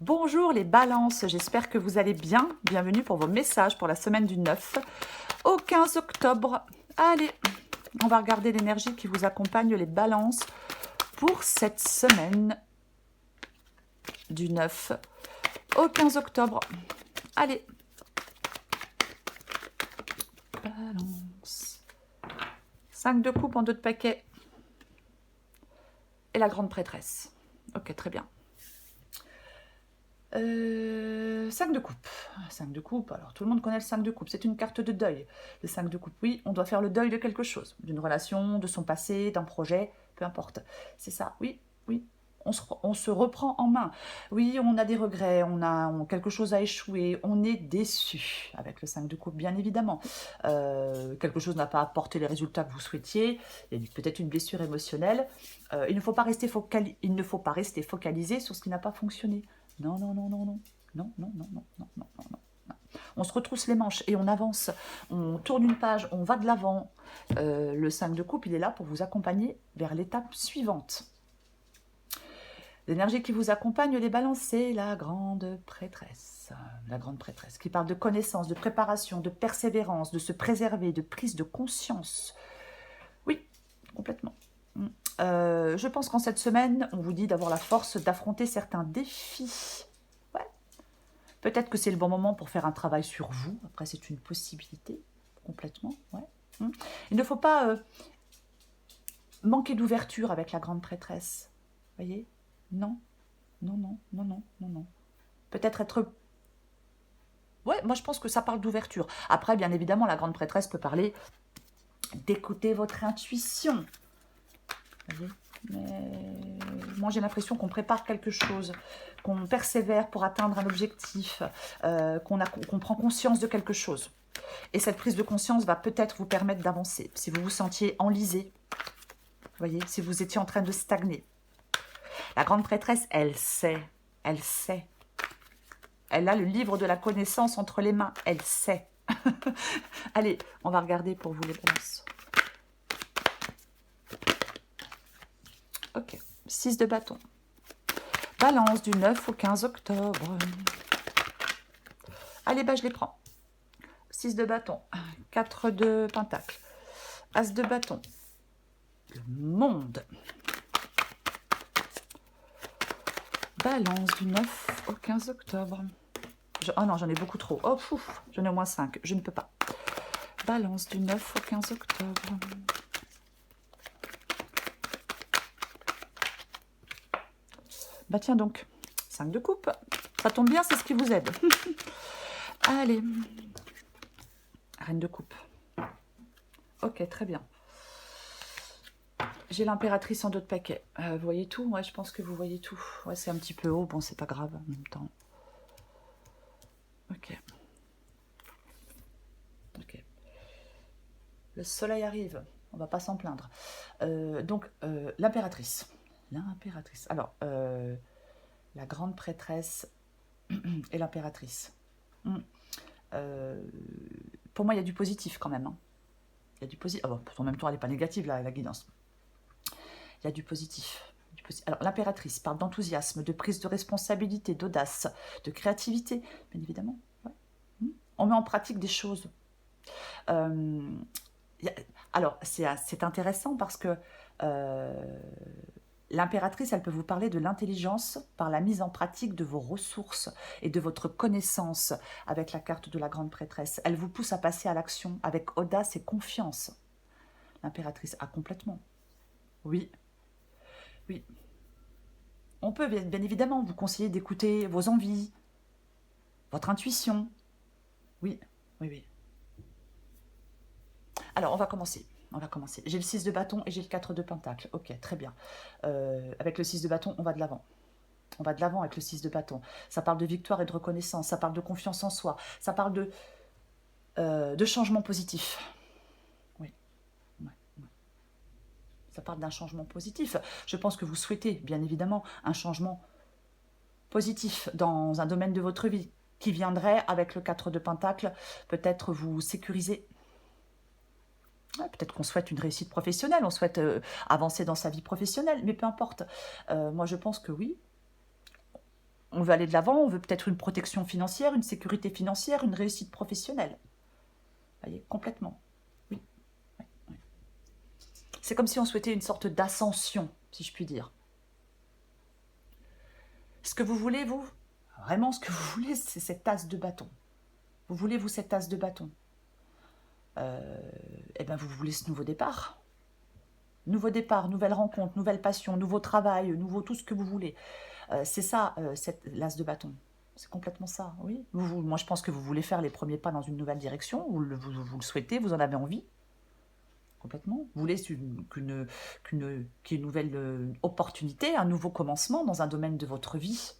Bonjour les balances, j'espère que vous allez bien. Bienvenue pour vos messages pour la semaine du 9 au 15 octobre. Allez, on va regarder l'énergie qui vous accompagne les balances pour cette semaine du 9 au 15 octobre. Allez, balance. 5 de coupe en 2 de paquet. Et la grande prêtresse. Ok, très bien. 5 de coupe. 5 de coupe, alors tout le monde connaît le 5 de coupe, c'est une carte de deuil. Le 5 de coupe, oui, on doit faire le deuil de quelque chose, d'une relation, de son passé, d'un projet, peu importe. C'est ça, oui, oui. On se reprend en main. Oui, on a des regrets, quelque chose a échoué, on est déçu avec le 5 de coupe, bien évidemment. Quelque chose n'a pas apporté les résultats que vous souhaitiez, il y a peut-être une blessure émotionnelle. Il ne faut pas rester focalisé sur ce qui n'a pas fonctionné. Non, non, non, non, non. Non, non, non, non, non, non, non, non. On se retrousse les manches et on avance. On tourne une page, on va de l'avant. Le 5 de coupe, il est là pour vous accompagner vers l'étape suivante. L'énergie qui vous accompagne, les balances, c'est la grande prêtresse. La grande prêtresse qui parle de connaissance, de préparation, de persévérance, de se préserver, de prise de conscience. Oui, complètement. Je pense qu'en cette semaine, on vous dit d'avoir la force d'affronter certains défis. Ouais. Peut-être que c'est le bon moment pour faire un travail sur vous. Après, c'est une possibilité, complètement. Ouais. Il ne faut pas manquer d'ouverture avec la grande prêtresse. Voyez? Non, non, non, non, non, non, non. Peut-être être... Ouais, moi je pense que ça parle d'ouverture. Après, bien évidemment, la grande prêtresse peut parler d'écouter votre intuition. Voyez? Mais moi j'ai l'impression qu'on prépare quelque chose, qu'on persévère pour atteindre un objectif, qu'on prend conscience de quelque chose. Et cette prise de conscience va peut-être vous permettre d'avancer. Si vous vous sentiez enlisé, voyez, si vous étiez en train de stagner. La grande prêtresse, elle sait, elle sait. Elle a le livre de la connaissance entre les mains, elle sait. Allez, on va regarder pour vous les balances. Ok, 6 de bâton. Balance du 9 au 15 octobre. Allez, bah je les prends. 6 de bâton, 4 de pentacle, As de bâton, le monde. Balance du 9 au 15 octobre. Oh non, j'en ai beaucoup trop. Oh, pouf, j'en ai au moins 5. Je ne peux pas. Balance du 9 au 15 octobre. Bah tiens donc, 5 de coupe. Ça tombe bien, c'est ce qui vous aide. Allez. Reine de coupe. Ok, très bien. J'ai l'impératrice en dos de paquet. Vous voyez tout? Ouais, je pense que vous voyez tout. Ouais, c'est un petit peu haut. Bon, c'est pas grave en même temps. Ok. Ok. Le soleil arrive. On va pas s'en plaindre. Donc, l'impératrice. L'impératrice. Alors, la grande prêtresse et l'impératrice. Pour moi, il y a du positif quand même. Hein. Il y a du positif. Oh, en même temps, elle n'est pas négative, la guidance. Il y a du positif. Alors, l'impératrice parle d'enthousiasme, de prise de responsabilité, d'audace, de créativité, bien évidemment. Ouais. On met en pratique des choses. Alors, c'est intéressant parce que l'impératrice, elle peut vous parler de l'intelligence par la mise en pratique de vos ressources et de votre connaissance avec la carte de la grande prêtresse. Elle vous pousse à passer à l'action avec audace et confiance. L'impératrice, complètement. Oui, oui. On peut bien évidemment vous conseiller d'écouter vos envies, votre intuition. Oui, oui, oui. Alors, on va commencer. J'ai le 6 de bâton et j'ai le 4 de pentacle. Ok, très bien. Avec le 6 de bâton, on va de l'avant. On va de l'avant avec le 6 de bâton. Ça parle de victoire et de reconnaissance. Ça parle de confiance en soi. Ça parle de changement positif. Oui. Ouais, ouais. Ça parle d'un changement positif. Je pense que vous souhaitez, bien évidemment, un changement positif dans un domaine de votre vie qui viendrait avec le 4 de pentacle, peut-être vous sécuriser. Ouais, peut-être qu'on souhaite une réussite professionnelle, on souhaite avancer dans sa vie professionnelle, mais peu importe. Moi, je pense que oui, On veut aller de l'avant, on veut peut-être une protection financière, une sécurité financière, une réussite professionnelle. Vous voyez, complètement. Oui. Oui, oui. C'est comme si on souhaitait une sorte d'ascension, si je puis dire. Ce que vous voulez, vous, vraiment ce que vous voulez, c'est cette as de bâton. Vous voulez, vous, cette as de bâton. Eh bien, vous voulez ce nouveau départ. Nouveau départ, nouvelle rencontre, nouvelle passion, nouveau travail, nouveau tout ce que vous voulez. C'est ça, l'as de bâton. C'est complètement ça, oui. Moi, je pense que vous voulez faire les premiers pas dans une nouvelle direction. Vous le souhaitez, vous en avez envie. Complètement. Vous voulez qu'il y ait une nouvelle opportunité, un nouveau commencement dans un domaine de votre vie.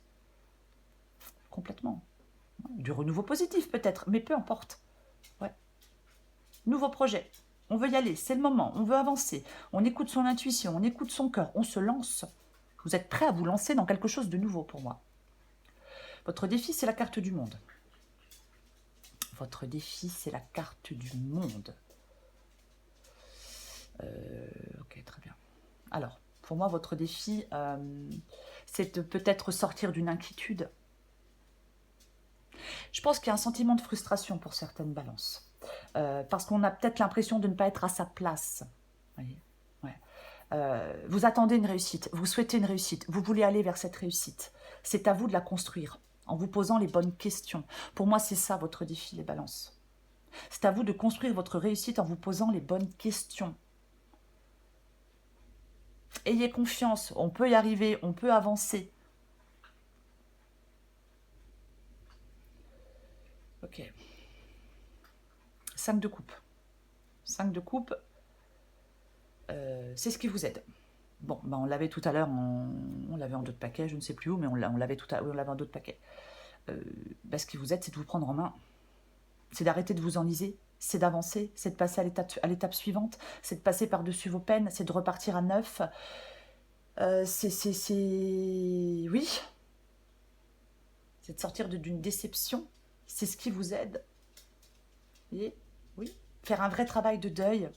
Complètement. Du renouveau positif peut-être, mais peu importe. Ouais. Nouveau projet. On veut y aller, c'est le moment, on veut avancer. On écoute son intuition, on écoute son cœur, on se lance. Vous êtes prêt à vous lancer dans quelque chose de nouveau pour moi. Votre défi, c'est la carte du monde. Votre défi, c'est la carte du monde. Ok, très bien. Alors, pour moi, votre défi, c'est de peut-être sortir d'une inquiétude. Je pense qu'il y a un sentiment de frustration pour certaines balances. Parce qu'on a peut-être l'impression de ne pas être à sa place. Voyez, ouais. Vous attendez une réussite, vous souhaitez une réussite, vous voulez aller vers cette réussite. C'est à vous de la construire, en vous posant les bonnes questions. Pour moi, c'est ça votre défi, les balances. C'est à vous de construire votre réussite en vous posant les bonnes questions. Ayez confiance, on peut y arriver, on peut avancer. Ok. 5 de coupe. 5 de coupe, c'est ce qui vous aide. Bon, ben on l'avait tout à l'heure, on l'avait en d'autres paquets, je ne sais plus où, mais on l'avait en d'autres paquets. Ben, ce qui vous aide, c'est de vous prendre en main. C'est d'arrêter de vous enliser, c'est d'avancer, c'est de passer à l'étape suivante, c'est de passer par-dessus vos peines, c'est de repartir à neuf. Oui. C'est de sortir d'une déception. C'est ce qui vous aide. Vous voyez? Oui. Faire un vrai travail de deuil.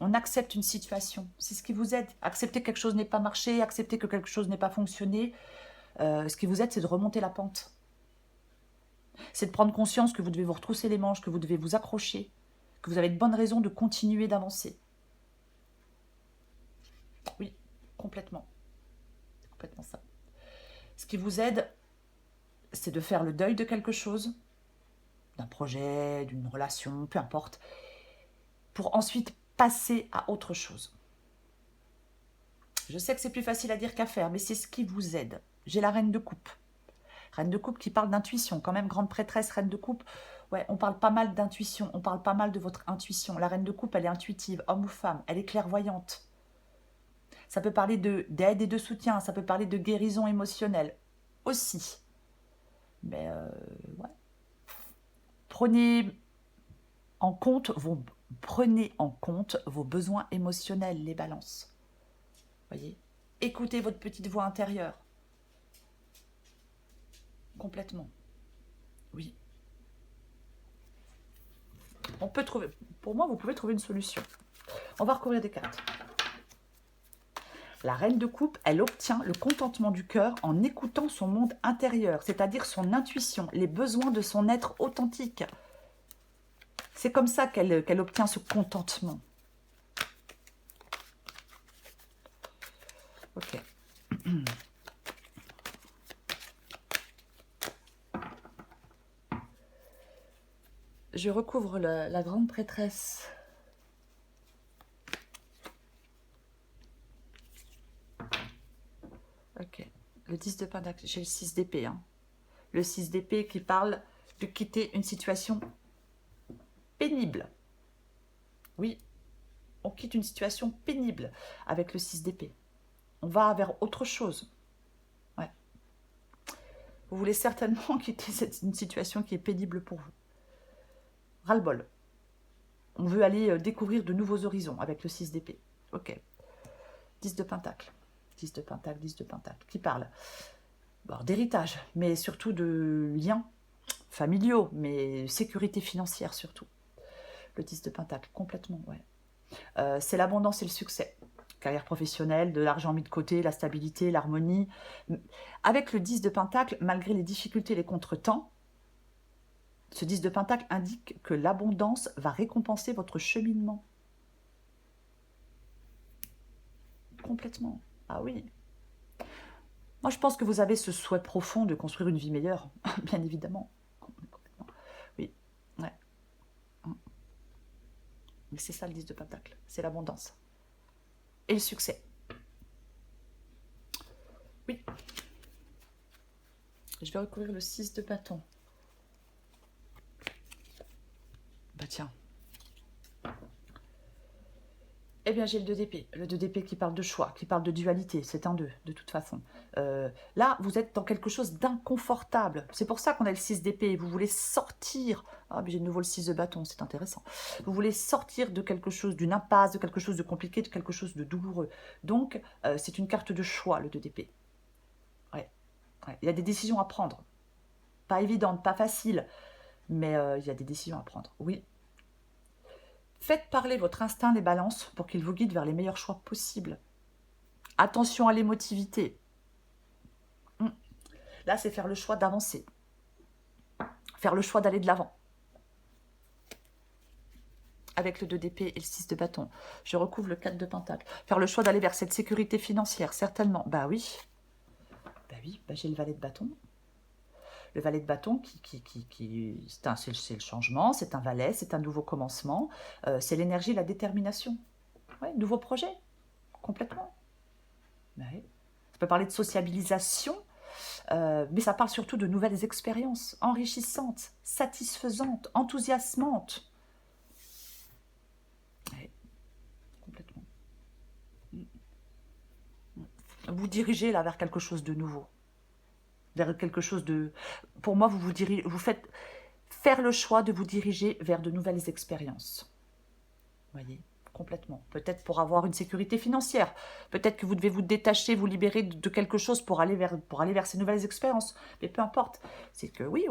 On accepte une situation. C'est ce qui vous aide. Accepter que quelque chose n'ait pas marché, accepter que quelque chose n'ait pas fonctionné. Ce qui vous aide, c'est de remonter la pente. C'est de prendre conscience que vous devez vous retrousser les manches, que vous devez vous accrocher, que vous avez de bonnes raisons de continuer d'avancer. Oui, complètement. C'est complètement ça. Ce qui vous aide, c'est de faire le deuil de quelque chose, d'un projet, d'une relation, peu importe, pour ensuite passer à autre chose. Je sais que c'est plus facile à dire qu'à faire, mais c'est ce qui vous aide. J'ai la reine de coupe. Reine de coupe qui parle d'intuition, quand même, grande prêtresse, reine de coupe. Ouais, on parle pas mal d'intuition, on parle pas mal de votre intuition. La reine de coupe, elle est intuitive, homme ou femme, elle est clairvoyante. Ça peut parler d'aide et de soutien, ça peut parler de guérison émotionnelle aussi. Mais ouais. Prenez en compte vos besoins émotionnels, les balances. Voyez, écoutez votre petite voix intérieure. Complètement. Oui. On peut trouver, pour moi, vous pouvez trouver une solution. On va recouvrir des cartes. La reine de coupe, elle obtient le contentement du cœur en écoutant son monde intérieur, c'est-à-dire son intuition, les besoins de son être authentique. C'est comme ça qu'elle obtient ce contentement. Ok. Je recouvre la grande prêtresse. Ok. Le 10 de Pentacle. J'ai le 6 d'épée. Hein. Le 6 d'épée qui parle de quitter une situation pénible. Oui. On quitte une situation pénible avec le 6 d'épée. On va vers autre chose. Ouais. Vous voulez certainement quitter une situation qui est pénible pour vous. Ras-le-bol. On veut aller découvrir de nouveaux horizons avec le 6 d'épée. Ok. 10 de Pentacle. 10 de Pentacle, 10 de Pentacle. Qui parle d'héritage, mais surtout de liens familiaux, mais sécurité financière surtout. Le 10 de Pentacle, complètement, ouais. C'est l'abondance et le succès. carrière professionnelle, de l'argent mis de côté, la stabilité, l'harmonie. Avec le 10 de Pentacle, malgré les difficultés, les contretemps, ce 10 de Pentacle indique que l'abondance va récompenser votre cheminement. Complètement. Ah oui. Moi, je pense que vous avez ce souhait profond de construire une vie meilleure, bien évidemment. Oui, ouais. Mais c'est ça le 10 de Pentacle, c'est l'abondance. Et le succès. Oui. Je vais recouvrir le 6 de bâton. Bah tiens. Eh bien, j'ai le 2 d'épée. Le 2 d'épée qui parle de choix, qui parle de dualité. C'est un 2, de toute façon. Là, vous êtes dans quelque chose d'inconfortable. C'est pour ça qu'on a le 6 d'épée. Vous voulez sortir. Ah, mais j'ai de nouveau le 6 de bâton, c'est intéressant. Vous voulez sortir de quelque chose, d'une impasse, de quelque chose de compliqué, de quelque chose de douloureux. Donc, c'est une carte de choix, le 2 d'épée. Ouais. Ouais. Il y a des décisions à prendre. Pas évidentes, pas faciles. Mais il y a des décisions à prendre. Oui. Faites parler votre instinct, les balances, pour qu'il vous guide vers les meilleurs choix possibles. Attention à l'émotivité. Là, c'est faire le choix d'avancer. Faire le choix d'aller de l'avant. Avec le 2 d'épée et le 6 de bâton. Je recouvre le 4 de pentacle. Faire le choix d'aller vers cette sécurité financière, certainement. Bah oui. Bah oui, bah j'ai le valet de bâton. Le valet de bâton, c'est le changement, c'est un valet, c'est un nouveau commencement. C'est l'énergie, la détermination. Ouais, nouveau projet, complètement. Ouais. Ça peut parler de sociabilisation, mais ça parle surtout de nouvelles expériences enrichissantes, satisfaisantes, enthousiasmantes. Ouais, complètement. Vous dirigez là vers quelque chose de nouveau, vers quelque chose de... Pour moi, vous faites faire le choix de vous diriger vers de nouvelles expériences. Voyez, complètement. Peut-être pour avoir une sécurité financière. Peut-être que vous devez vous détacher, vous libérer de quelque chose pour aller vers ces nouvelles expériences. Mais peu importe. C'est que oui,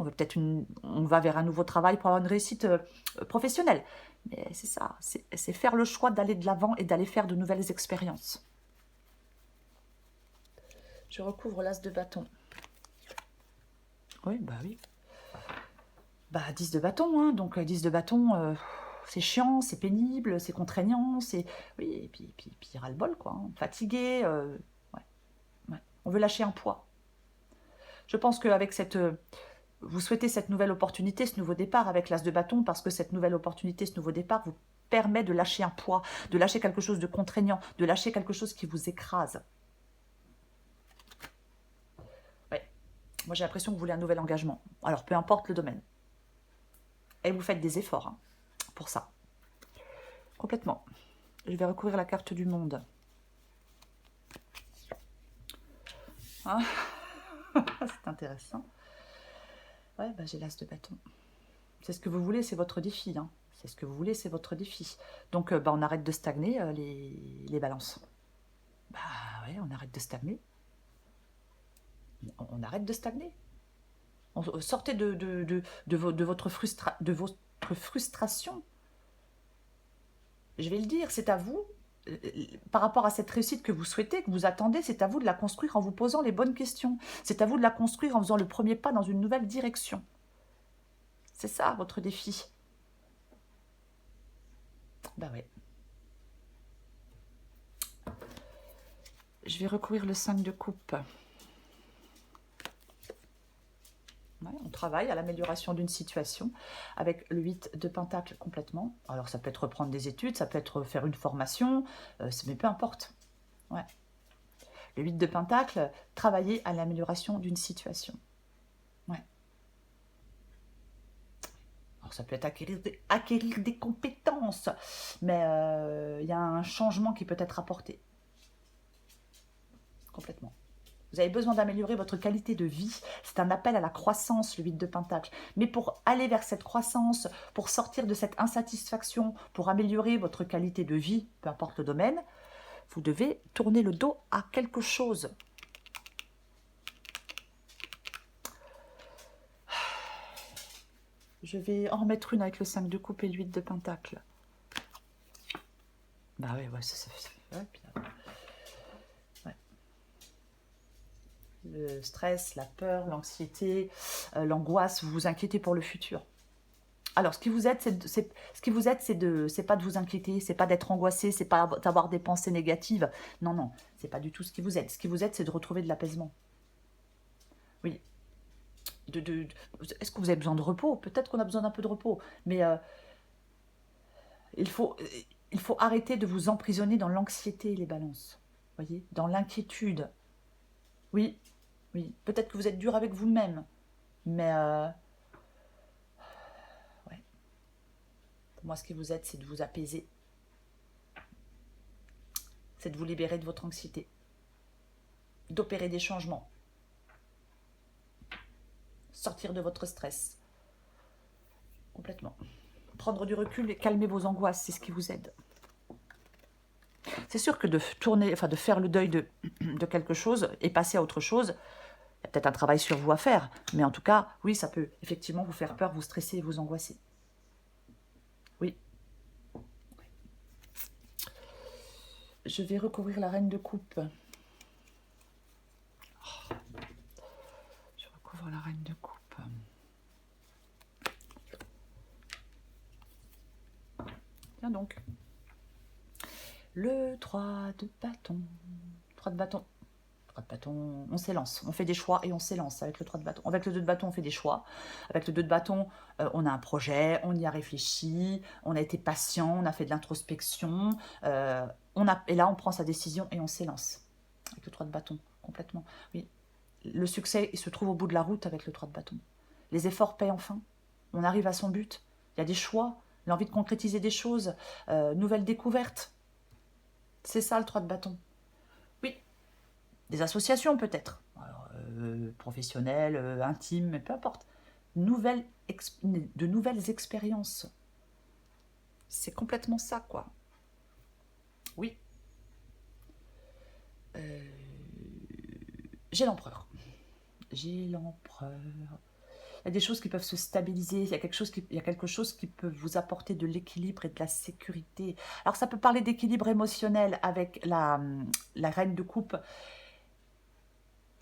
on va vers un nouveau travail pour avoir une réussite professionnelle. Mais c'est ça, c'est faire le choix d'aller de l'avant et d'aller faire de nouvelles expériences. Je recouvre l'as de bâton. Oui, bah oui. Bah 10 de bâton, hein. Donc 10 de bâton... c'est chiant, c'est pénible, c'est contraignant, c'est... Oui, et puis ras-le-bol, quoi. Hein. Fatigué, ouais, ouais. On veut lâcher un poids. Je pense qu'avec cette... vous souhaitez cette nouvelle opportunité, ce nouveau départ avec l'as de bâton, parce que cette nouvelle opportunité, ce nouveau départ vous permet de lâcher un poids, de lâcher quelque chose de contraignant, de lâcher quelque chose qui vous écrase. Ouais. Moi, j'ai l'impression que vous voulez un nouvel engagement. Alors, peu importe le domaine. Et vous faites des efforts hein, pour ça. Complètement. Je vais recouvrir la carte du monde. Ah. C'est intéressant. Ouais, bah, j'ai l'as de bâton. C'est ce que vous voulez, c'est votre défi. Hein. C'est ce que vous voulez, c'est votre défi. Donc, bah, on arrête de stagner, les balances. Bah ouais, on arrête de stagner. On arrête de stagner. Sortez de votre frustration. Je vais le dire, c'est à vous. Par rapport à cette réussite que vous souhaitez, que vous attendez, c'est à vous de la construire en vous posant les bonnes questions. C'est à vous de la construire en faisant le premier pas dans une nouvelle direction. C'est ça, votre défi. Bah ouais. Je vais recouvrir le 5 de coupe. Ouais, on travaille à l'amélioration d'une situation avec le 8 de pentacle complètement. Alors ça peut être reprendre des études, ça peut être faire une formation, mais peu importe. Ouais. Le 8 de pentacle, travailler à l'amélioration d'une situation. Ouais. Alors ça peut être acquérir des compétences, mais il y a un changement qui peut être apporté. Complètement. Vous avez besoin d'améliorer votre qualité de vie. C'est un appel à la croissance, le 8 de pentacle. Mais pour aller vers cette croissance, pour sortir de cette insatisfaction, pour améliorer votre qualité de vie, peu importe le domaine, vous devez tourner le dos à quelque chose. Je vais en remettre une avec le 5 de coupe et le 8 de pentacle. Bah oui, ouais, ouais, le stress, la peur, l'anxiété, l'angoisse, vous vous inquiétez pour le futur. Alors, ce qui vous aide, c'est pas de vous inquiéter, c'est pas d'être angoissé, c'est pas d'avoir des pensées négatives. Non, non, c'est pas du tout ce qui vous aide. Ce qui vous aide, c'est de retrouver de l'apaisement. Oui. Est-ce que vous avez besoin de repos? Peut-être qu'on a besoin d'un peu de repos, mais il faut, il faut arrêter de vous emprisonner dans l'anxiété, les balances. Voyez, dans l'inquiétude. Oui, oui. Peut-être que vous êtes dur avec vous-même, mais ouais. Pour moi, ce qui vous aide, c'est de vous apaiser. C'est de vous libérer de votre anxiété. D'opérer des changements. Sortir de votre stress. Complètement. Prendre du recul et calmer vos angoisses, c'est ce qui vous aide. C'est sûr que de faire le deuil de quelque chose et passer à autre chose, il y a peut-être un travail sur vous à faire. Mais en tout cas, oui, ça peut effectivement vous faire peur, vous stresser et vous angoisser. Oui. Je vais recouvrir la reine de coupe. Je recouvre la reine de coupe. Tiens donc. Le 3 de bâton. 3 de bâton. 3 de bâton, on s'élance. On fait des choix et on s'élance avec le 3 de bâton. Avec le 2 de bâton, on fait des choix. Avec le 2 de bâton, on a un projet, on y a réfléchi, on a été patient, on a fait de l'introspection. Et là, on prend sa décision et on s'élance. Avec le 3 de bâton, complètement. Oui. Le succès, il se trouve au bout de la route avec le 3 de bâton. Les efforts paient enfin. On arrive à son but. Il y a des choix, l'envie de concrétiser des choses, nouvelles découvertes. C'est ça le 3 de bâton. Oui, des associations peut-être, professionnelles, intimes, mais peu importe. De nouvelles expériences. C'est complètement ça, quoi. Oui. J'ai l'empereur. J'ai l'empereur. Il y a des choses qui peuvent se stabiliser, il y a quelque chose qui peut vous apporter de l'équilibre et de la sécurité. Alors ça peut parler d'équilibre émotionnel avec la reine de coupe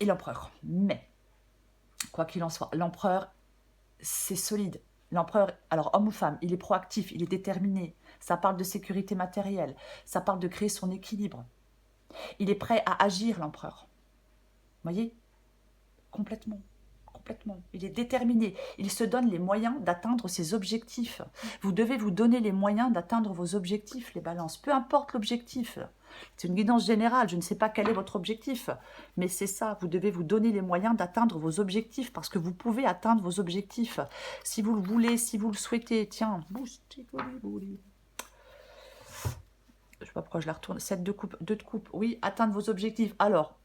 et l'empereur. Mais, quoi qu'il en soit, l'empereur, c'est solide. L'empereur, alors homme ou femme, il est proactif, il est déterminé. Ça parle de sécurité matérielle, ça parle de créer son équilibre. Il est prêt à agir, l'empereur. Vous voyez? Complètement. Complètement. Il est déterminé. Il se donne les moyens d'atteindre ses objectifs. Vous devez vous donner les moyens d'atteindre vos objectifs, les balances. Peu importe l'objectif. C'est une guidance générale. Je ne sais pas quel est votre objectif. Mais c'est ça. Vous devez vous donner les moyens d'atteindre vos objectifs parce que vous pouvez atteindre vos objectifs. Si vous le voulez, si vous le souhaitez. Tiens. Je ne sais pas pourquoi je la retourne. 7 de coupe, 2 de coupe. Oui, atteindre vos objectifs. Alors,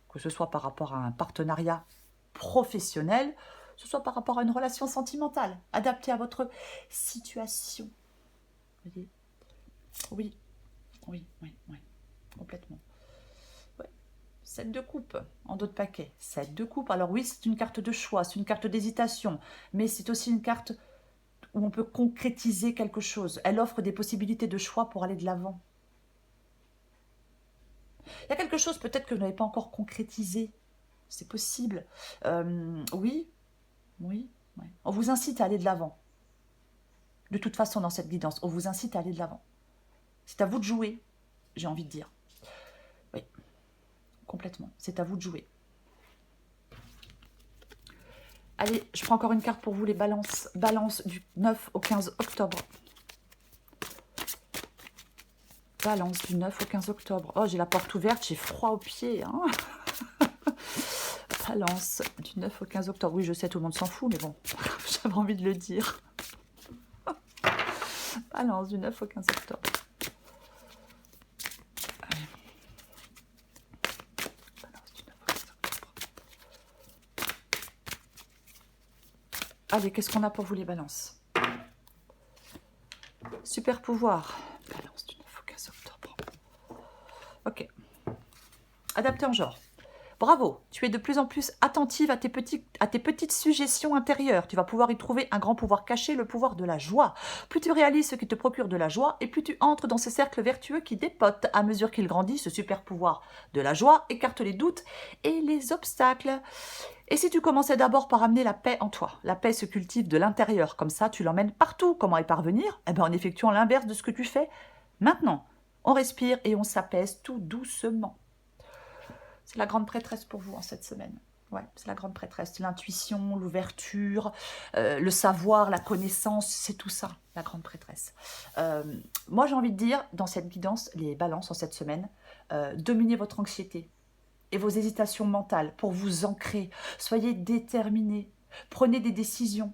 que ce soit par rapport à un partenariat professionnel, que ce soit par rapport à une relation sentimentale, adaptée à votre situation. Vous voyez? Oui, oui, oui, oui, complètement. Ouais. 7 de coupe, en dos de paquet. 7 de coupe, alors oui, c'est une carte de choix, c'est une carte d'hésitation, mais c'est aussi une carte où on peut concrétiser quelque chose. Elle offre des possibilités de choix pour aller de l'avant. Il y a quelque chose peut-être que vous n'avez pas encore concrétisé. C'est possible. Oui, oui, oui. On vous incite à aller de l'avant. De toute façon, dans cette guidance, on vous incite à aller de l'avant. C'est à vous de jouer, j'ai envie de dire. Oui, complètement. C'est à vous de jouer. Allez, je prends encore une carte pour vous, les balances. Balance du 9 au 15 octobre. Balance du 9 au 15 octobre. Oh, j'ai la porte ouverte, j'ai froid aux pieds. Hein. Balance du 9 au 15 octobre. Oui, je sais, tout le monde s'en fout, mais bon, j'avais envie de le dire. Balance du 9 au 15 octobre. Allez. Balance du 9 au 15 octobre. Allez, qu'est-ce qu'on a pour vous, les balances? Super pouvoir. Balance du 9 au 15 octobre. Ok. Adapté en genre. Bravo, tu es de plus en plus attentive à tes petites suggestions intérieures. Tu vas pouvoir y trouver un grand pouvoir caché, le pouvoir de la joie. Plus tu réalises ce qui te procure de la joie, et plus tu entres dans ce cercle vertueux qui dépote à mesure qu'il grandit. Ce super pouvoir de la joie écarte les doutes et les obstacles. Et si tu commençais d'abord par amener la paix en toi? La paix se cultive de l'intérieur, comme ça tu l'emmènes partout. Comment y parvenir? Eh bien, en effectuant l'inverse de ce que tu fais maintenant. On respire et on s'apaise tout doucement. C'est la grande prêtresse pour vous en cette semaine. Ouais, c'est la grande prêtresse. L'intuition, l'ouverture, le savoir, la connaissance, c'est tout ça, la grande prêtresse. Moi, j'ai envie de dire, dans cette guidance, les balances en cette semaine, dominez votre anxiété et vos hésitations mentales pour vous ancrer. Soyez déterminés. Prenez des décisions.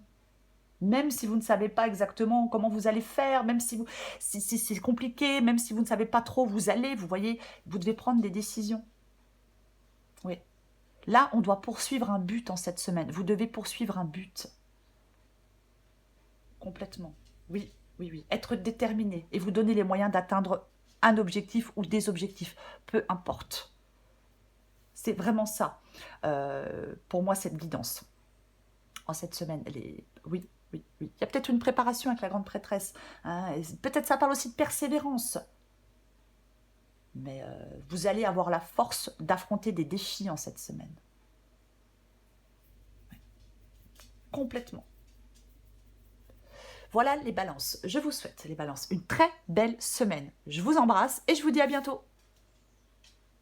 Même si vous ne savez pas exactement comment vous allez faire, même si c'est compliqué, même si vous ne savez pas trop où vous allez, vous voyez, vous devez prendre des décisions. Oui. Là, on doit poursuivre un but en cette semaine. Vous devez poursuivre un but. Complètement. Oui, oui, oui. Être déterminé et vous donner les moyens d'atteindre un objectif ou des objectifs. Peu importe. C'est vraiment ça. Pour moi, cette guidance. En cette semaine, elle est... Oui, oui, oui. Il y a peut-être une préparation avec la grande prêtresse. Hein, peut-être ça parle aussi de persévérance. Mais vous allez avoir la force d'affronter des défis en cette semaine. Ouais. Complètement. Voilà les balances. Je vous souhaite, les balances, une très belle semaine. Je vous embrasse et je vous dis à bientôt.